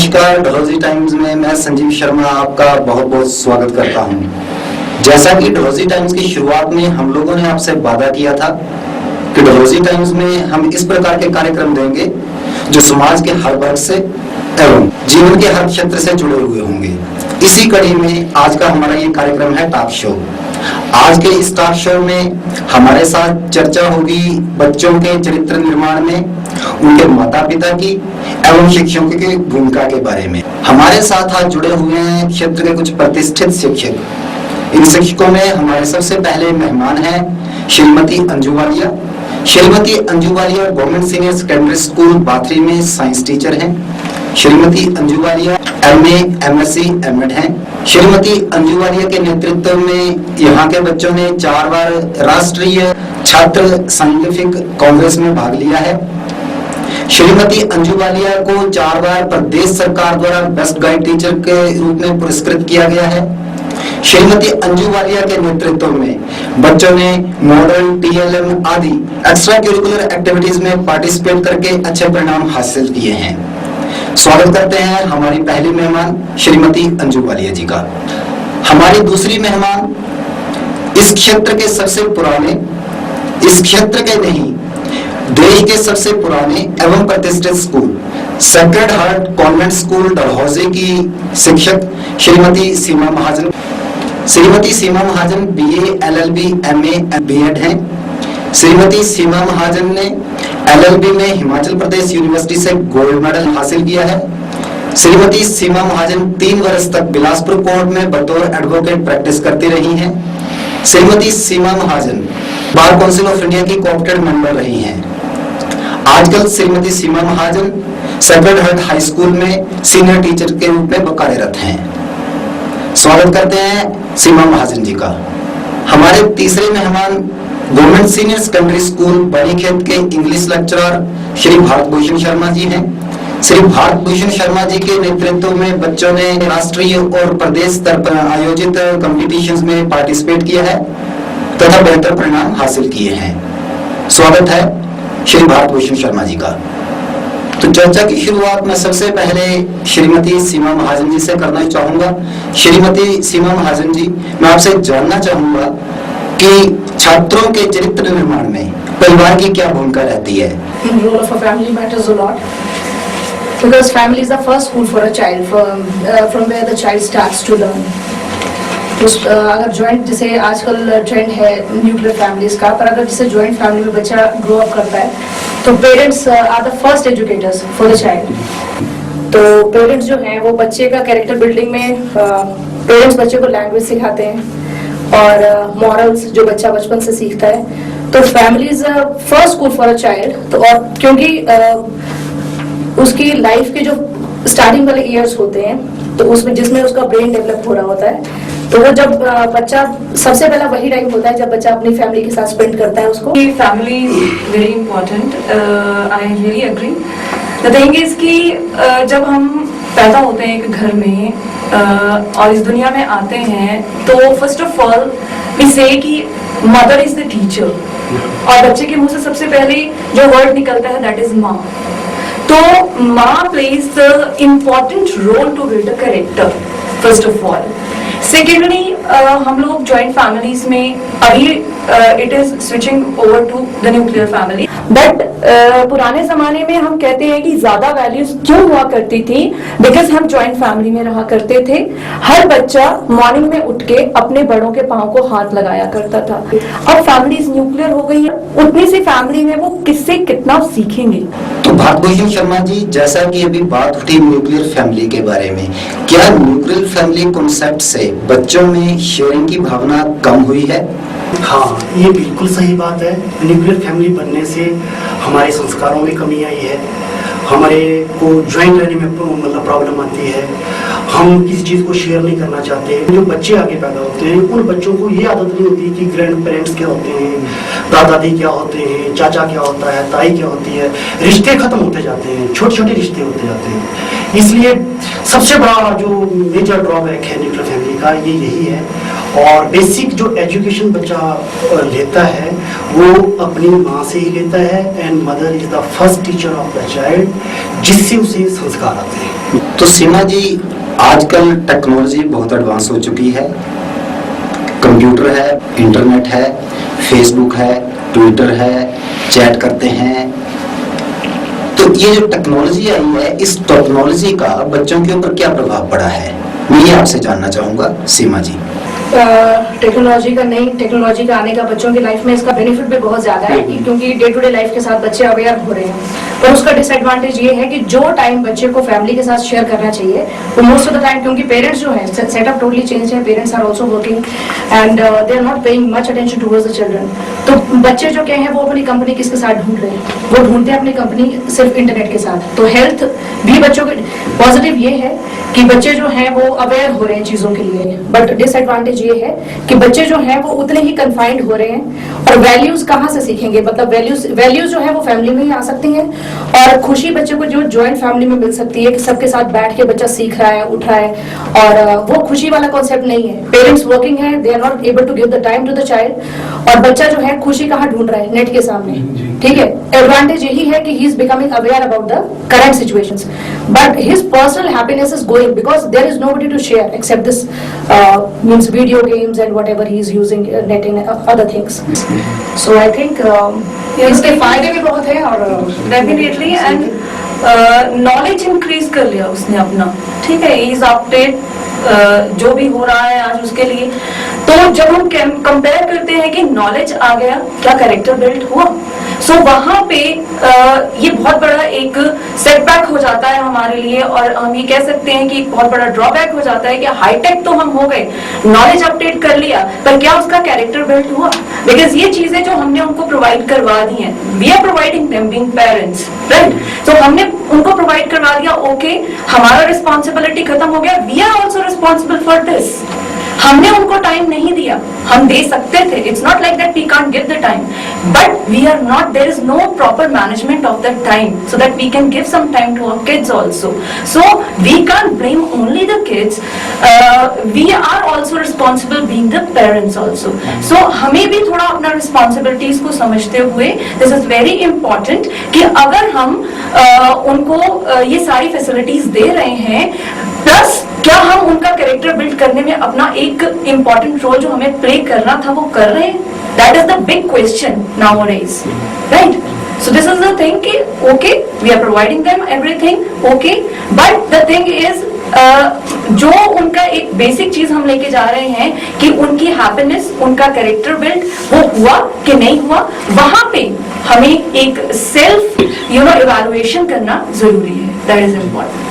नमस्कार, डलहौजी टाइम्स में मैं संजीव शर्मा आपका बहुत बहुत स्वागत करता हूं। जैसा कि डलहौजी टाइम्स की शुरुआत में हम लोगों ने आपसे वादा किया था कि डलहौजी टाइम्स में हम इस प्रकार के कार्यक्रम देंगे जो समाज के हर वर्ग से एवं जीवन के हर क्षेत्र से जुड़े हुए होंगे। इसी कड़ी में आज का हमारा ये कार्यक्रम है टॉक शो। आज के इस टॉक शो में हमारे साथ चर्चा होगी बच्चों के चरित्र निर्माण में उनके माता पिता की एवं शिक्षकों की भूमिका के बारे में। हमारे साथ आज जुड़े हुए हैं क्षेत्र के कुछ प्रतिष्ठित शिक्षक। इन शिक्षकों में हमारे सबसे पहले मेहमान हैं Shrimati Anju Walia. Shrimati Anju Walia government senior secondary school Bathory में साइंस टीचर हैं। Shrimati Anju Walia MA, MSc, M.Ed हैं। श्रीमती अंजू वालिया के नेतृत्व में यहाँ के बच्चों ने 4 बार राष्ट्रीय छात्र साइंटिफिक कांग्रेस में भाग लिया है। श्रीमती अंजू वालिया को 4 बार प्रदेश सरकार द्वारा बेस्ट गाइड टीचर के रूप में पुरस्कृत किया गया है। श्रीमती अंजू वालिया के नेतृत्व में बच्चों ने मॉडल, TLM आदि एक्स्ट्रा करिकुलर एक्टिविटीज में पार्टिसिपेट करके अच्छे परिणाम हासिल किए हैं। स्वागत करते हैं हमारी पहली मेहमान श्रीमती अंजू वालिया जी का। हमारी दूसरी मेहमान इस क्षेत्र के सबसे पुराने, इस क्षेत्र के नहीं देश के सबसे पुराने एवं प्रतिष्ठित school sacred heart convent school Dalhousie की शिक्षक श्रीमती सीमा महाजन। श्रीमती सीमा महाजन BA, LLB, MA, B.Ed हैं। श्रीमती सीमा महाजन ने LLB में हिमाचल प्रदेश यूनिवर्सिटी से गोल्ड मेडल हासिल किया है। श्रीमती सीमा महाजन 3 वर्ष तक बिलासपुर कोर्ट में बतौर एडवोकेट प्रैक्टिस करती रही हैं। श्रीमती सीमा महाजन बार काउंसिल ऑफ इंडिया की कोऑप्टेड मेंबर रही हैं। आजकल श्रीमती सीमा महाजन सेक्रेड हार्ट हाई स्कूल में सीनियर टीचर के रूप में कार्यरत हैं। स्वागत करते हैं सीमा महाजन जी का। हमारे तीसरे मेहमान government senior secondary school Banikhet के इंग्लिश लेक्चरर श्री भारत भूषण शर्मा जी हैं। श्री भारत भूषण शर्मा जी के नेतृत्व में बच्चों ने राष्ट्रीय और प्रदेश स्तर पर आयोजित कॉम्पिटिशन्स में पार्टिसिपेट किया है तथा बेहतर परिणाम हासिल किए हैं। स्वागत है श्री भारत भूषण शर्मा जी का। तो चर्चा की शुरुआत मैं सबसे पहले श्रीमती सीमा महाजन जी से करना चाहूंगा। श्रीमती सीमा महाजन जी, मैं आपसे जानना चाहूंगा कि छात्रों के चरित्र निर्माण में परिवार की क्या भूमिका रहती है? Role of a family matters a lot because family is the first school for a child, from where the child starts to learn. अगर जॉइंट, जैसे आजकल ट्रेंड है न्यूक्लियर फैमिलीज का, पर अगर जैसे जॉइंट फैमिली में बच्चा ग्रो अप करता है तो parents are the first educators for the child. तो पेरेंट्स जो हैं वो बच्चे का कैरेक्टर बिल्डिंग में पेरेंट्स बच्चे को लैंग्वेज सिखाते हैं और मॉरल्स जो बच्चा बचपन से सीखता है। तो family is first school for a child. तो और क्योंकि उसकी लाइफ के जो स्टार्टिंग वाले ईयर्स होते हैं तो उसमें जिसमें उसका ब्रेन डेवलप हो रहा होता है, तो वो जब बच्चा, सबसे पहला वही टाइम होता है जब बच्चा अपनी फैमिली के साथ स्पेंड करता है उसको। Family is very important, I really agree. The thing is कि जब हम पैदा होते हैं एक घर में और इस दुनिया में आते हैं तो फर्स्ट ऑफ ऑल वी से कि मदर इज द टीचर, और बच्चे के मुंह से सबसे पहले जो वर्ड निकलता है दैट इज माँ। तो माँ plays the important role to build a character first of all. Secondly हम लोग जॉइंट फैमिलीज में अभी it is switching over to the nuclear family, but पुराने जमाने में हम कहते हैं कि ज्यादा वैल्यूज क्यों हुआ करती थी, बिकॉज हम जॉइंट फैमिली में रहा करते थे। हर बच्चा मॉर्निंग में उठ के अपने बड़ों के पांव को हाथ लगाया करता था। अब फैमिलीज न्यूक्लियर हो गई है, उतनी सी फैमिली में वो किससे कितना सीखेंगे। तो भारत भूषण शर्मा जी, जैसा कि अभी बात उठी न्यूक्लियर फैमिली के बारे में, क्या न्यूक्लियर फैमिली कॉन्सेप्ट से बच्चों में शेयरिंग की भावना कम हुई है? हाँ, ये बिल्कुल सही बात है। न्यूक्लियर फैमिली बनने से हमारे संस्कारों में कमी आई है, हमारे को ज्वाइंट रहने में मतलब प्रॉब्लम आती है, हम किसी चीज़ को शेयर नहीं करना चाहते। जो बच्चे आगे पैदा होते हैं उन बच्चों को ये आदत नहीं होती कि ग्रैंड पेरेंट्स क्या होते हैं, दादा दादी क्या होते हैं, चाचा क्या होता है, ताई क्या होती है। रिश्ते खत्म होते जाते हैं, छोटे छोटे रिश्ते होते जाते हैं। इसलिए सबसे बड़ा जो मेजर ड्रॉबैक है न्यूक्लियर फैमिली का ये यही है। और बेसिक जो एजुकेशन बच्चा लेता है वो अपनी माँ से ही लेता है, and mother is the first teacher of the child, जिससे उसे संस्कार आते हैं। तो सीमा जी, आजकल टेक्नोलॉजी बहुत एडवांस हो चुकी है, कंप्यूटर है, इंटरनेट है, फेसबुक है, ट्विटर है, चैट करते हैं। तो ये जो टेक्नोलॉजी आई है, इस टेक्नोलॉजी का बच्चों के ऊपर क्या प्रभाव पड़ा है, मैं ये आपसे जानना चाहूंगा सीमा जी। टेक्नोलॉजी का नई टेक्नोलॉजी का आने का बच्चों की लाइफ में इसका बेनिफिट भी बहुत ज्यादा है, क्योंकि डे टू डे लाइफ के साथ बच्चे अवेयर हो रहे हैं। पर उसका डिसएडवांटेज ये है कि जो टाइम बच्चे को फैमिली के साथ शेयर करना चाहिए वो मोस्ट ऑफ द टाइम, क्योंकि पेरेंट्स जो है सेटअप टोटली चेंज है, parents are also working and they are not paying much attention towards the children. तो बच्चे जो क्या है वो अपनी कंपनी किसके साथ ढूंढ रहे हैं, वो ढूंढते हैं अपनी कंपनी सिर्फ इंटरनेट के साथ। तो हेल्थ भी बच्चों के पॉजिटिव ये है कि बच्चे जो हैं वो अवेयर हो रहे हैं चीजों के लिए, बट डिसएडवांटेज ये है कि बच्चे जो हैं वो उतने ही कन्फाइंड हो रहे हैं। और वैल्यूज कहाँ से सीखेंगे, मतलब वैल्यूज जो है वो फैमिली में ही आ सकती हैं, और खुशी बच्चे को जो जॉइंट फैमिली में मिल सकती है कि सबके साथ बैठ के बच्चा सीख रहा है, उठ रहा है, और वो खुशी वाला कॉन्सेप्ट नहीं है। पेरेंट्स वर्किंग है, they are not able to give the time to the child, और बच्चा जो है खुशी कहाँ ढूंढ रहा है, नेट के सामने। ठीक है, एडवांटेज यही है कि he is becoming aware about the current situations, but his personal happiness is going because there is nobody to share except this means video games and whatever he is using net in other things. So I think इसके फायदे भी बहुत है, और definitely and knowledge increase कर लिया उसने अपना। ठीक है, इज अपडेट जो भी हो रहा है आज उसके लिए। तो जब हम कंपेयर करते हैं कि नॉलेज आ गया, क्या कैरेक्टर बिल्ड हुआ, सो वहां पे ये बहुत बड़ा एक सेटबैक हो जाता है हमारे लिए, और हम ये कह सकते हैं कि एक बहुत बड़ा ड्रॉबैक हो जाता है कि हाईटेक तो हम हो गए, नॉलेज अपडेट कर लिया, पर क्या उसका कैरेक्टर बिल्ड हुआ? बिकॉज ये चीजें जो हमने उनको प्रोवाइड करवा दी हैं, we are providing them being parents, right? तो हमने उनको प्रोवाइड करवा दिया, ओके, हमारा रिस्पॉन्सिबिलिटी खत्म हो गया, we are also responsible for this. हमने उनको टाइम नहीं दिया, हम दे सकते थे, it's not like that we can't give the time, but we are not, there is no proper management of that time so that we can give some time to our kids also. So we can't blame only the kids, we are also responsible being the parents also. So हमें भी थोड़ा अपना responsibilities को समझते हुए, this is very important कि अगर हम उनको ये सारी फैसिलिटीज दे रहे हैं, प्लस क्या हम उनका कैरेक्टर बिल्ड करने में अपना एक इंपॉर्टेंट रोल जो हमें प्ले करना था वो कर रहे हैं? That is the big question nowadays, right? So this is the thing कि okay, we are providing them everything, okay, but the thing is जो उनका एक बेसिक चीज हम लेके जा रहे हैं कि उनकी हैप्पीनेस, उनका कैरेक्टर बिल्ड वो हुआ कि नहीं हुआ, वहां पे हमें एक सेल्फ इवैल्यूएशन करना जरूरी है, दैट इज इम्पोर्टेंट।